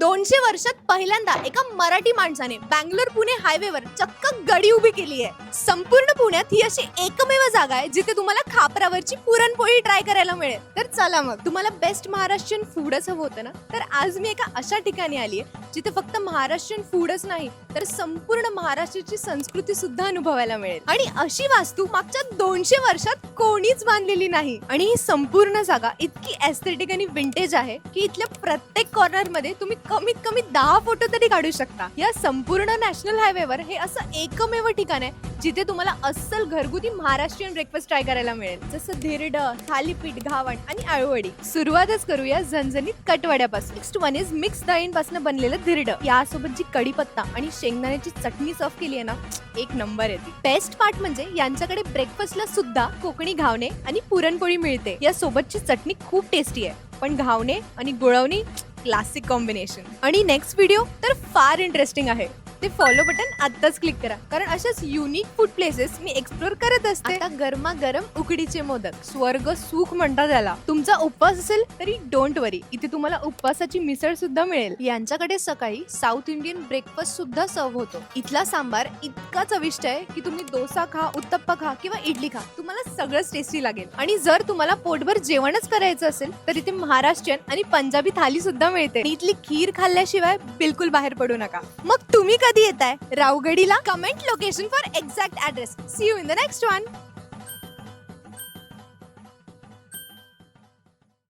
200 वर्षात पहिल्यांदा एका मराठी माणसाने बँगलोर पुणे हायवेवर चक्क गडी उभी केली आहे। संपूर्ण पुण्यात ही अशी एकमेव जागा आहे जिथे तुम्हाला खापरावरची पुरणपोळी ट्राय करायला मिळेल। तर चला मग, तुम्हाला बेस्ट महाराष्ट्रीयन फूडच हवं होतं ना, तर आज मी एका अशा ठिकाणी आली आहे जिथे फक्त महाराष्ट्रीयन फूडच नाही तर संपूर्ण महाराष्ट्राची संस्कृती सुद्धा अनुभवायला मिळेल। आणि अशी वास्तू मागच्या 200 वर्षात कोणीच बांधलेली नाही। आणि ही संपूर्ण जागा इतकी एस्थेटिक आणि विंटेज आहे की इथल्या प्रत्येक कॉर्नर मध्ये तुम्ही कमीत कमी 10 फोटो तरी काढू शकता। या संपूर्ण नॅशनल हायवेवर हे असं एकमेव ठिकाण आहे जिथे तुम्हाला अस्सल घरगुती महाराष्ट्रीयन ब्रेकफास्ट ट्राय करायला मिळेल, जसं धिरडं, थालीपीठ, घावण आणि आळूवडी। सुरुवातच करूया झणझणीत कटवड्यापासून। नेक्स्ट वन इज मिक्स डाळींपासून बनलेलं धिरडं। यासोबत जी कढीपत्ता आणि शेंगदाण्याची चटणी सर्व केली आहे ना, एक नंबर येते। बेस्ट पार्ट म्हणजे यांच्याकडे ब्रेकफास्टला सुद्धा कोकणी घावणे आणि पुरणपोळी मिळते। या सोबतची चटणी खूप टेस्टी आहे, पण घावणे आणि गुळवणी क्लासिक कॉम्बिनेशन। आणि नेक्स्ट व्हिडिओ तर फार इंटरेस्टिंग आहे, ते फॉलो बटन आत्ताच क्लिक करा, कारण अशाच युनिक फूड प्लेसेस मी एक्सप्लोर करत असते। आता गरमागरम उकडीचे मोदक, स्वर्ग सुख म्हणतात त्याला। तुमचा उपवास असेल तरी डोंट वरी, इथे तुम्हाला उपवासाची मिसळ सुद्धा मिळेल। यांच्याकडे सकाळी साऊथ इंडियन ब्रेकफास्ट सुद्धा सर्व होतो। इथला सांबार इतका चविष्ट आहे की तुम्ही डोसा खा, उत्तप्पा खा किंवा इडली खा, तुम्हाला सगळंच टेस्टी लागेल। आणि जर तुम्हाला पोटभर जेवणच करायचं असेल तर इथे महाराष्ट्रीयन आणि पंजाबी थाली सुद्धा मिळते। इथली खीर खाल्ल्याशिवाय बिलकुल बाहेर पडू नका। मग तुम्ही कधी येताय राऊगडीला? Comment location for exact address. See you in the next one.